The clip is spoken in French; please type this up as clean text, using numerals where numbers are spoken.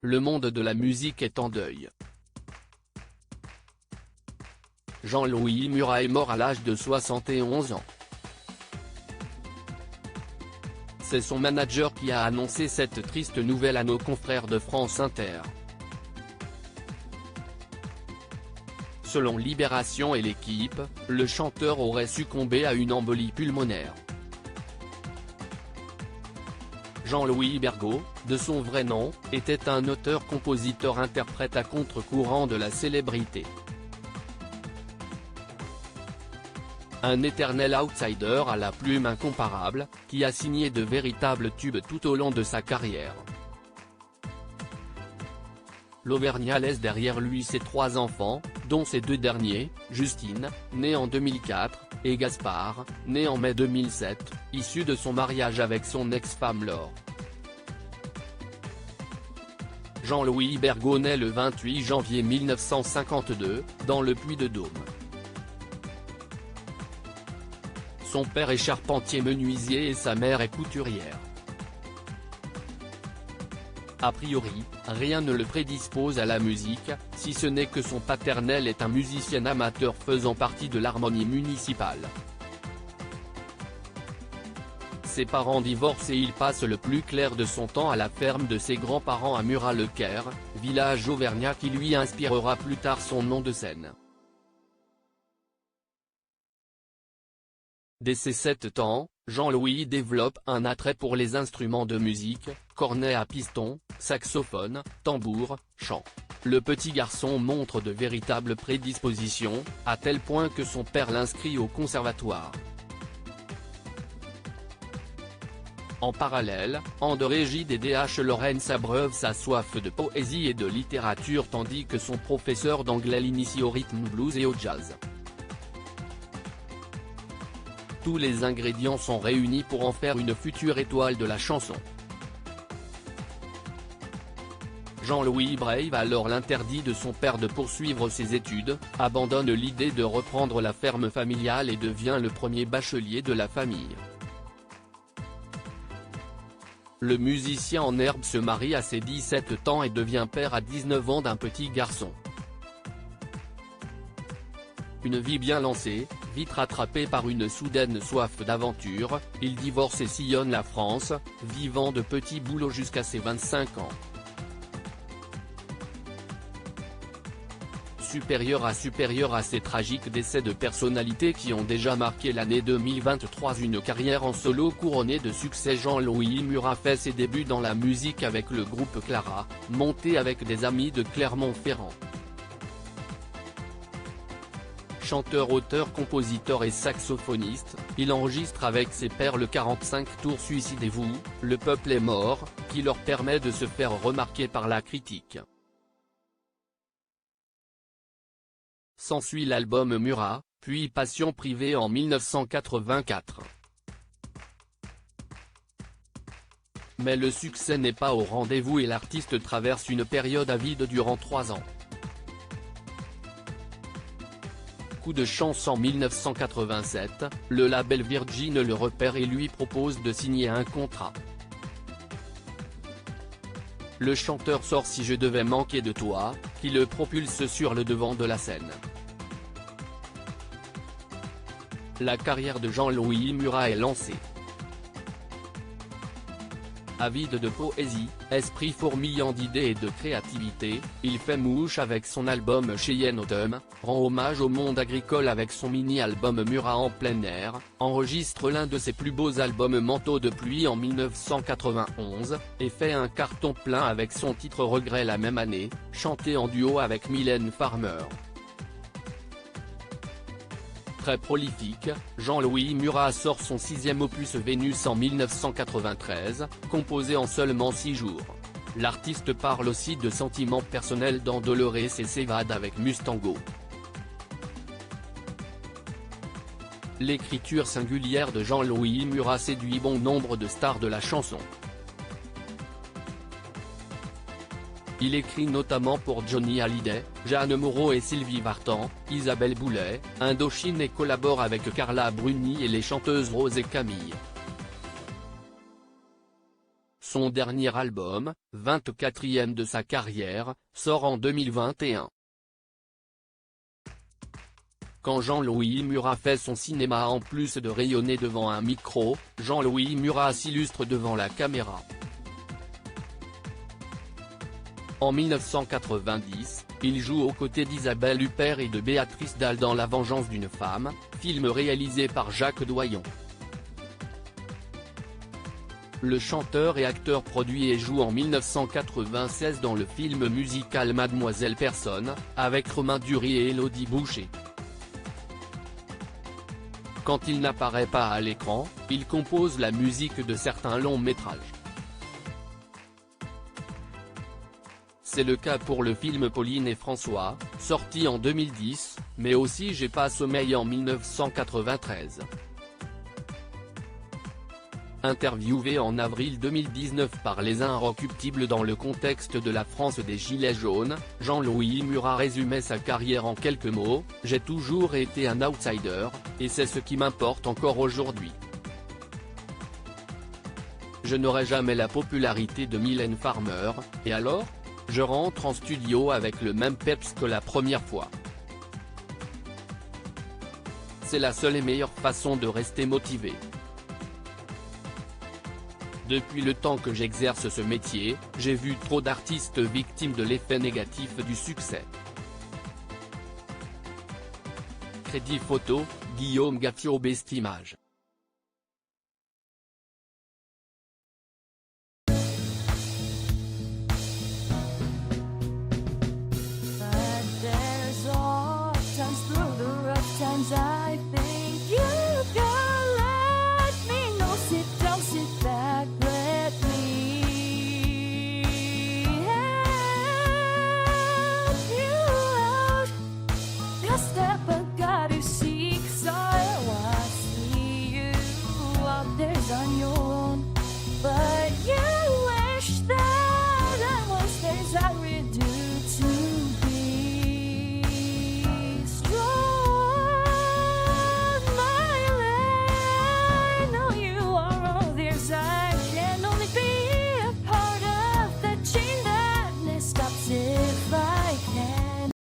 le monde de la musique est en deuil. Jean-Louis Murat est mort à l'âge de 71 ans. C'est son manager qui a annoncé cette triste nouvelle à nos confrères de France Inter. Selon Libération et l'Équipe, le chanteur aurait succombé à une embolie pulmonaire. Jean-Louis Bergaud, de son vrai nom, était un auteur-compositeur-interprète à contre-courant de la célébrité. Un éternel outsider à la plume incomparable, qui a signé de véritables tubes tout au long de sa carrière. L'Auvergnat laisse derrière lui ses 3 enfants, dont ses 2 derniers, Justine, née en 2004, et Gaspard, né en mai 2007, issu de son mariage avec son ex-femme Laure. Jean-Louis Bergaud naît le 28 janvier 1952, dans le Puy-de-Dôme. Son père est charpentier menuisier et sa mère est couturière. A priori, rien ne le prédispose à la musique, si ce n'est que son paternel est un musicien amateur faisant partie de l'harmonie municipale. Ses parents divorcent et il passe le plus clair de son temps à la ferme de ses grands-parents à Murat-le-Caire, village auvergnat qui lui inspirera plus tard son nom de scène. Dès ses 7 ans, Jean-Louis développe un attrait pour les instruments de musique, cornet à piston, saxophone, tambour, chant. Le petit garçon montre de véritables prédispositions, à tel point que son père l'inscrit au conservatoire. En parallèle, André Gide et D.H. Lawrence abreuvent sa soif de poésie et de littérature tandis que son professeur d'anglais l'initie au rythme blues et au jazz. Tous les ingrédients sont réunis pour en faire une future étoile de la chanson. Jean-Louis brave alors l'interdit de son père de poursuivre ses études, abandonne l'idée de reprendre la ferme familiale et devient le premier bachelier de la famille. Le musicien en herbe se marie à ses 17 ans et devient père à 19 ans d'un petit garçon. Une vie bien lancée, vite rattrapée par une soudaine soif d'aventure, il divorce et sillonne la France, vivant de petits boulots jusqu'à ses 25 ans. Supérieur à ces tragiques décès de personnalités qui ont déjà marqué l'année 2023, une carrière en solo couronnée de succès. Jean-Louis Murat fait ses débuts dans la musique avec le groupe Clara, monté avec des amis de Clermont-Ferrand. Chanteur, auteur, compositeur et saxophoniste, il enregistre avec ses pairs le 45 tours Suicidez-vous, Le peuple est mort, qui leur permet de se faire remarquer par la critique. S'ensuit l'album Murat, puis Passion privée en 1984. Mais le succès n'est pas au rendez-vous et l'artiste traverse une période avide durant 3 ans. Coup de chance en 1987, le label Virgin le repère et lui propose de signer un contrat. Le chanteur sort Si je devais manquer de toi, qui le propulse sur le devant de la scène. La carrière de Jean-Louis Murat est lancée. Avide de poésie, esprit fourmillant d'idées et de créativité, il fait mouche avec son album Cheyenne Automne, rend hommage au monde agricole avec son mini-album Murat en plein air, enregistre l'un de ses plus beaux albums Manteau de pluie en 1991, et fait un carton plein avec son titre Regret la même année, chanté en duo avec Mylène Farmer. Très prolifique, Jean-Louis Murat sort son 6e opus Vénus en 1993, composé en seulement 6 jours. L'artiste parle aussi de sentiments personnels dans Dolores et s'évade avec Mustango. L'écriture singulière de Jean-Louis Murat séduit bon nombre de stars de la chanson. Il écrit notamment pour Johnny Hallyday, Jeanne Moreau et Sylvie Vartan, Isabelle Boulay, Indochine et collabore avec Carla Bruni et les chanteuses Rose et Camille. Son dernier album, 24e de sa carrière, sort en 2021. Quand Jean-Louis Murat fait son cinéma, en plus de rayonner devant un micro, Jean-Louis Murat s'illustre devant la caméra. En 1990, il joue aux côtés d'Isabelle Huppert et de Béatrice Dalle dans La vengeance d'une femme, film réalisé par Jacques Doyon. Le chanteur et acteur produit et joue en 1996 dans le film musical Mademoiselle Personne, avec Romain Duris et Élodie Boucher. Quand il n'apparaît pas à l'écran, il compose la musique de certains longs métrages. C'est le cas pour le film Pauline et François, sorti en 2010, mais aussi J'ai pas sommeil en 1993. Interviewé en avril 2019 par Les Inrecuptibles dans le contexte de la France des Gilets jaunes, Jean-Louis Murat résumait sa carrière en quelques mots: « J'ai toujours été un outsider, et c'est ce qui m'importe encore aujourd'hui. Je n'aurai jamais la popularité de Mylène Farmer, et alors ? Je rentre en studio avec le même peps que la première fois. C'est la seule et meilleure façon de rester motivé. Depuis le temps que j'exerce ce métier, j'ai vu trop d'artistes victimes de l'effet négatif du succès. » Crédit photo, Guillaume Gaffio. Best Image.